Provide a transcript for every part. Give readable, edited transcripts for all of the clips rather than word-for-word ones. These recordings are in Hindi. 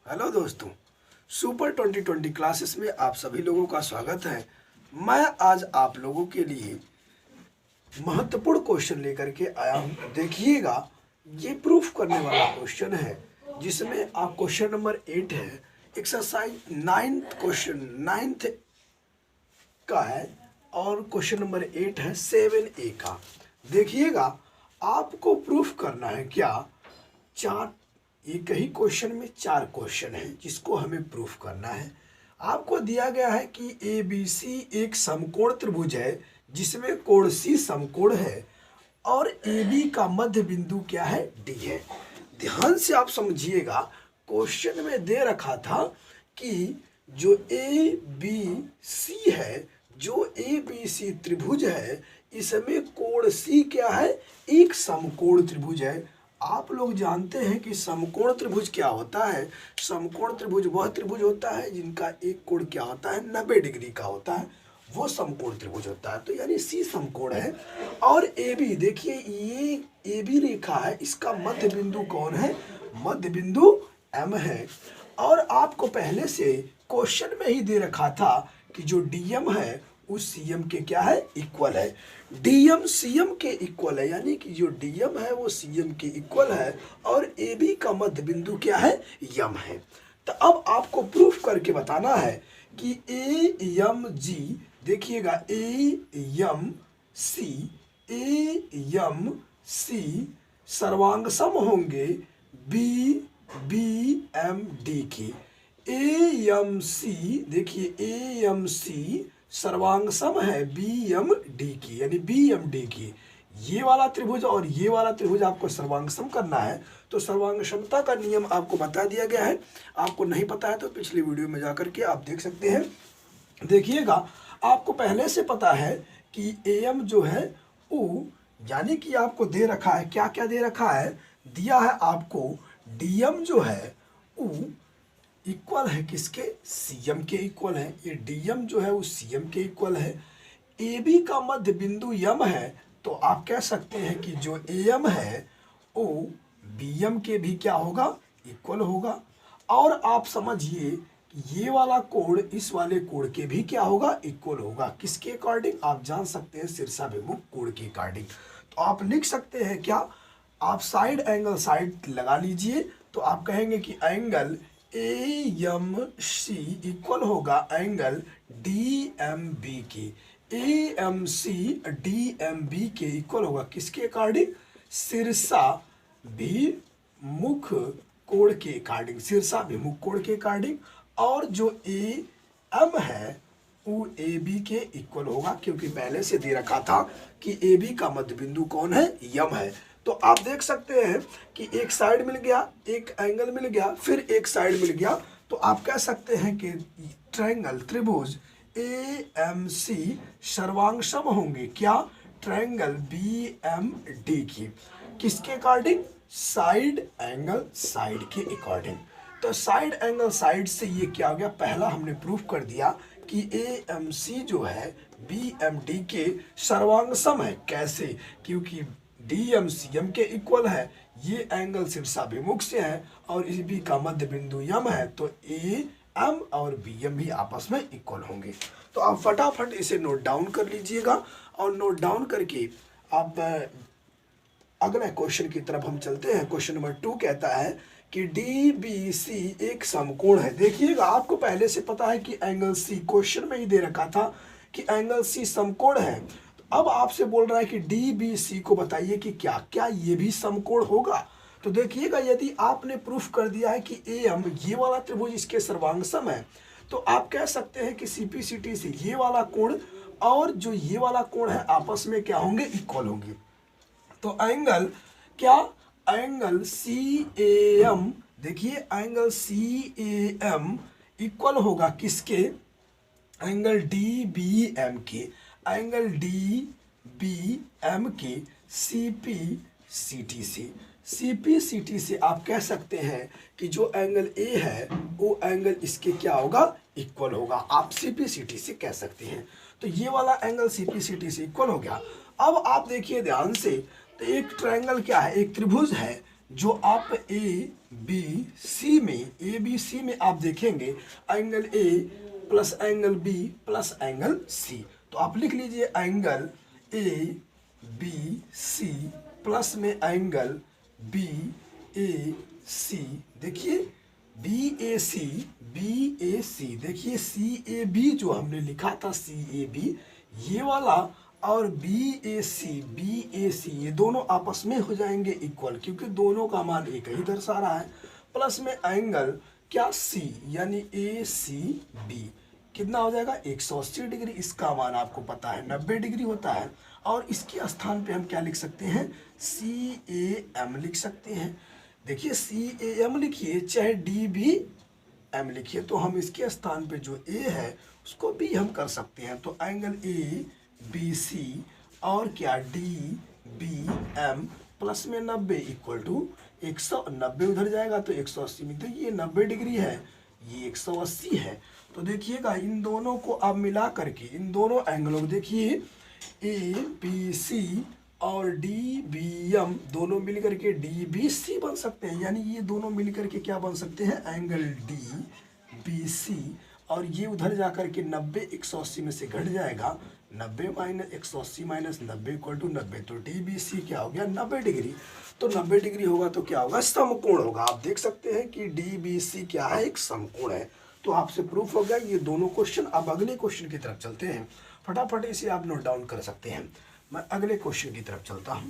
हेलो दोस्तों, सुपर 2020 क्लासेस में आप सभी लोगों का स्वागत है। मैं आज आप लोगों के लिए महत्वपूर्ण क्वेश्चन लेकर के आया हूँ। देखिएगा, ये प्रूफ करने वाला क्वेश्चन है जिसमें आप क्वेश्चन नंबर 8 है, एक्सरसाइज 9th क्वेश्चन 9th का है और क्वेश्चन नंबर 8 है 7A का। देखिएगा, आपको प्रूफ करना है क्या, चार एक ही क्वेश्चन में 4 क्वेश्चन है जिसको हमें प्रूफ करना है। आपको दिया गया है कि ABC एक समकोण त्रिभुज है जिसमें कोण C समकोण है और AB का मध्य बिंदु क्या है, D है। ध्यान से आप समझिएगा, क्वेश्चन में दे रखा था कि जो ABC है, जो ABC त्रिभुज है, इसमें कोण C क्या है, एक समकोण त्रिभुज है। आप लोग जानते हैं कि समकोण त्रिभुज क्या होता है। समकोण त्रिभुज वह त्रिभुज होता है जिनका एक कोण क्या होता है, 90 डिग्री का होता है, वो समकोण त्रिभुज होता है। तो यानी C समकोण है। और AB, देखिए ये AB रेखा है, इसका मध्य बिंदु कौन है, मध्य बिंदु M है। और आपको पहले से क्वेश्चन में ही दे रखा था कि जो DM है उस CM के क्या है, इक्वल है। DM CM के इक्वल है, यानी कि जो DM है वो CM के इक्वल है और AB का मध्य बिंदु क्या है, M है। तो अब आपको प्रूफ करके बताना है कि AMG, देखिएगा AMC सर्वांग सम होंगे BMD की। AMC, देखिए AMC सर्वांग सम है BMD की, यानी BMD की। ये वाला त्रिभुज और ये वाला त्रिभुज आपको सर्वांग सम करना है। तो सर्वांग समता का नियम आपको बता दिया गया है। आपको नहीं पता है तो पिछली वीडियो में जाकर के आप देख सकते हैं। देखिएगा, आपको पहले से पता है कि AM जो है वो, यानी कि आपको दे रखा है, क्या क्या दे रखा है, दिया है आपको DM जो है वो इक्वल है किसके, CM के इक्वल है। ये DM जो है वो CM के इक्वल है। AB का मध्य बिंदु M है, तो आप कह सकते हैं कि जो AM है वो BM के भी क्या होगा, इक्वल होगा। और आप समझिए कि ये वाला कोण इस वाले कोण के भी क्या होगा, इक्वल होगा। किसके अकॉर्डिंग, आप जान सकते हैं, शीर्षाभिमुख कोण के अकॉर्डिंग। तो आप लिख सकते हैं क्या, आप साइड एंगल साइड लगा लीजिए। तो आप कहेंगे कि एंगल AMC इक्वल होगा एंगल DMB की। AMC DMB के इक्वल होगा किसके अकॉर्डिंग, शीर्षाभिमुख कोण के अकॉर्डिंग, शीर्षाभिमुख कोण के अकॉर्डिंग। और जो AM है वो AB के इक्वल होगा, क्योंकि पहले से दे रखा था कि AB का मध्य बिंदु कौन है, M है। तो आप देख सकते हैं कि एक साइड मिल गया, एक एंगल मिल गया, फिर एक साइड मिल गया। तो आप कह सकते हैं कि ट्रायंगल त्रिभुज AMC सर्वांग सम होंगे क्या, ट्रायंगल BMD की। किसके अकॉर्डिंग, साइड एंगल साइड के अकॉर्डिंग। तो साइड एंगल साइड से ये क्या हो गया, पहला हमने प्रूफ कर दिया कि AMC जो है BMD के सर्वांग सम है। कैसे, क्योंकि DM CM के इक्वल है, ये एंगल शीर्षाभिमुख से है और इस B का मध्य बिंदु M है, तो AM और BM भी आपस में इक्वल होंगे। तो आप फटाफट इसे नोट डाउन कर लीजिएगा और नोट डाउन करके आप अगले क्वेश्चन की तरफ हम चलते हैं। क्वेश्चन नंबर 2 कहता है कि DBC एक समकोण है। देखिएगा, आपको पहले से पता है कि एंगल C, क्वेश्चन में ही दे रखा था कि एंगल C समकोण है। अब आपसे बोल रहा है कि DBC को बताइए कि क्या क्या ये भी समकोण होगा। तो देखिएगा, यदि आपने प्रूफ कर दिया है कि AM ये वाला त्रिभुज इसके सर्वांग सम है, तो आप कह सकते हैं कि CPCT से ये वाला कोण और जो ये वाला कोण है आपस में क्या होंगे, इक्वल होंगे। तो एंगल क्या, एंगल CAM, देखिए एंगल CAM इक्वल होगा किसके, एंगल DBM के, एंगल DBM के CPCT से। CPCT से आप कह सकते हैं कि जो एंगल A है वो एंगल इसके क्या होगा, इक्वल होगा। आप CPCT से कह सकते हैं। तो ये वाला एंगल CPCT से इक्वल हो गया। अब आप देखिए ध्यान से, तो एक ट्रायंगल क्या है, एक त्रिभुज है जो आप ए बी सी DBC में आप देखेंगे angle A plus angle B plus angle C. तो आप लिख लीजिए angle A B C plus में एंगल बी ए सी। देखिए बी ए सी देखिए CAB जो हमने लिखा था CAB ये वाला और बी ए सी ये दोनों आपस में हो जाएंगे इक्वल, क्योंकि दोनों का मान एक ही दर्शा रहा है। प्लस में एंगल क्या C यानी ACB कितना हो जाएगा 180 डिग्री। इसका मान आपको पता है 90 डिग्री होता है। और इसके स्थान पे हम क्या लिख सकते हैं CAM लिख सकते हैं। देखिए CAM लिखिए चाहे DBM लिखिए, तो हम इसके स्थान पे जो A है उसको B हम कर सकते हैं। तो एंगल ABC और क्या DBM प्लस में 90 इक्वल टू 190 उधर जाएगा तो 180 में, तो ये 90 डिग्री है ये 180 है। तो देखिएगा इन दोनों को आप मिला करके इन दोनों एंगलों को देखिए ABC और DBM दोनों मिलकर के DBC बन सकते हैं, यानी ये दोनों मिलकर के क्या बन सकते हैं एंगल DBC। और ये उधर जाकर के 90 180 में से घट जाएगा, 90 माइनस 180 माइनस 90 इक्वल टू 90, तो DBC क्या हो गया 90 डिग्री। तो 90 डिग्री होगा तो क्या होगा समकोण होगा। आप देख सकते हैं कि DBC क्या है एक समकोण है। तो आपसे प्रूफ हो गया ये दोनों क्वेश्चन। अब अगले क्वेश्चन की तरफ चलते हैं, फटाफट इसे आप नोट डाउन कर सकते हैं। मैं अगले क्वेश्चन की तरफ चलता हूं।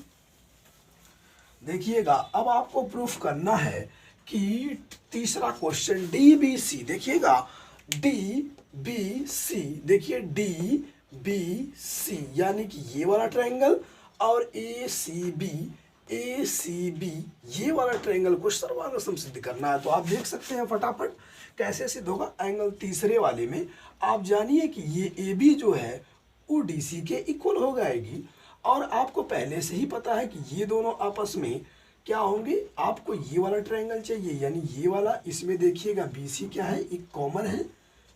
देखिएगा अब आपको प्रूफ करना है कि तीसरा क्वेश्चन DBC देखिएगा DBC देखिए DBC यानी कि ये वाला ट्रायंगल और ACB ये वाला ट्रायंगल को सर्वांग सिद्ध करना है। तो आप देख सकते हैं फटाफट कैसे सिद्ध होगा। एंगल तीसरे वाले में आप जानिए कि ये AB जो है वो DC के इक्वल हो जाएगी। और आपको पहले से ही पता है कि ये दोनों आपस में क्या होंगे, आपको ये वाला ट्रायंगल चाहिए यानी ये वाला। इसमें देखिएगा BC क्या है एक कॉमन है,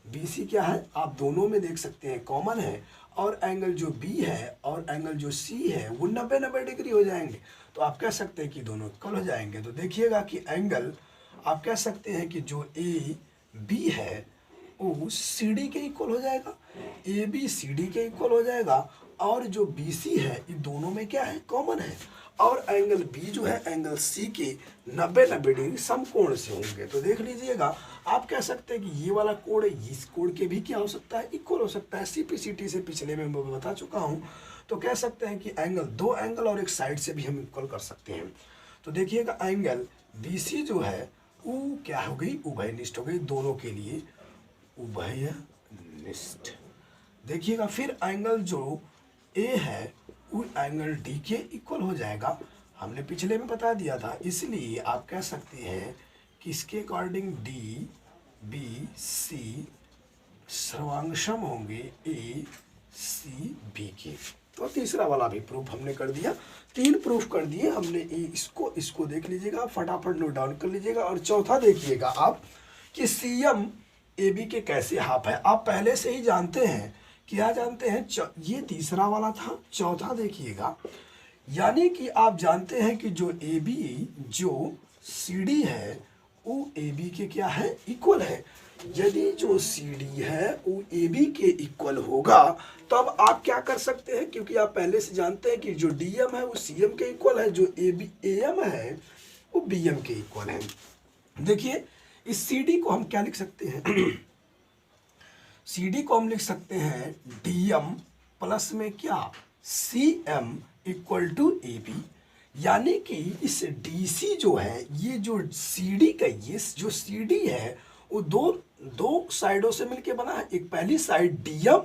BC क्या है आप दोनों में देख सकते हैं कॉमन है। और एंगल जो B है और एंगल जो C है वो 90 डिग्री हो जाएंगे। तो आप कह सकते हैं कि दोनों इक्वल हो जाएंगे। तो देखिएगा कि एंगल आप कह सकते हैं कि जो AB है वो CD के इक्वल हो जाएगा, AB CD के इक्वल हो जाएगा। और जो BC है ये दोनों में क्या है कॉमन है। और एंगल B जो है एंगल C के 90 डिग्री समकोण से होंगे। तो देख लीजिएगा आप कह सकते हैं कि ये वाला कोण इस कोण के भी क्या हो सकता है इक्वल हो सकता है। CPCT से पिछले में मैं बता चुका हूँ। तो कह सकते हैं कि एंगल दो एंगल और एक साइड से भी हम इक्वल कर सकते हैं। तो देखिएगा एंगल BC जो है वो क्या हो गई उभयनिष्ठ हो गई, दोनों के लिए उभयनिष्ठ। देखिएगा फिर एंगल जो A है वो एंगल D के इक्वल हो जाएगा, हमने पिछले में बता दिया था। इसलिए आप कह सकते हैं कि इसके अकॉर्डिंग DBC सर्वांगसम होंगे ACB के। तो तीसरा वाला भी प्रूफ हमने कर दिया, 3 प्रूफ कर दिए हमने। इसको देख लीजिएगा फटाफट नोट डाउन कर लीजिएगा। और चौथा देखिएगा आप कि CM AB के कैसे हाफ है। आप पहले से ही जानते हैं, क्या जानते हैं, ये तीसरा वाला था। चौथा देखिएगा यानी कि आप जानते हैं कि जो AB जो CD है वो AB के क्या है इक्वल है। यदि जो CD है वो AB के इक्वल होगा तब आप क्या कर सकते हैं, क्योंकि आप पहले से जानते हैं कि जो DM है वो CM के इक्वल है, जो AM है वो BM के इक्वल है। देखिए इस CD को हम क्या लिख सकते हैं CD को हम लिख सकते हैं DM प्लस में क्या CM इक्वल टू AB। यानी कि इस DC जो है ये जो CD का ये जो CD है वो दो साइडों से मिलके बना है। एक पहली साइड DM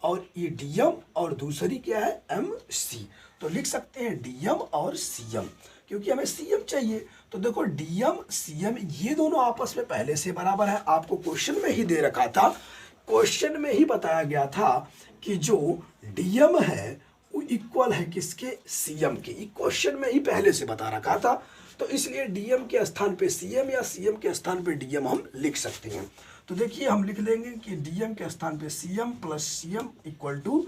और ये DM और दूसरी क्या है MC। तो लिख सकते हैं DM और CM, क्योंकि हमें CM चाहिए। तो देखो DM CM ये दोनों आपस में पहले से बराबर है। आपको क्वेश्चन में ही दे रखा था, क्वेश्चन में ही बताया गया था कि जो DM है वो इक्वल है किसके CM के। क्वेश्चन में ही पहले से बता रखा था। तो इसलिए DM के स्थान पे CM या CM के स्थान पे DM हम लिख सकते हैं। तो देखिए हम लिख लेंगे कि DM के स्थान पे CM plus CM equal to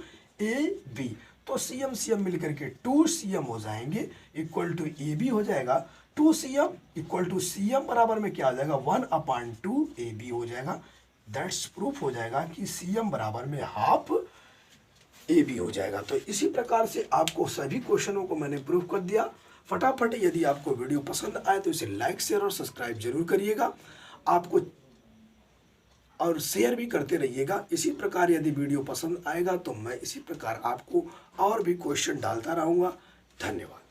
AB। तो CM CM मिलकर के 2CM हो जाएंगे इक्वल टू AB हो जाएगा। 2cm इक्वल टू cm बराबर में क्या आ जाएगा 1/2 AB हो जाएगा। दैट्स प्रूफ हो जाएगा कि cm बराबर में हाफ AB हो जाएगा। तो इसी प्रकार से आपको सभी क्वेश्चनों को मैंने प्रूफ कर दिया। फटाफट यदि आपको वीडियो पसंद आए तो इसे लाइक शेयर और सब्सक्राइब जरूर करिएगा, आपको और शेयर भी करते रहिएगा। इसी प्रकार यदि वीडियो पसंद आएगा तो मैं इसी प्रकार आपको और भी क्वेश्चन डालता रहूँगा। धन्यवाद।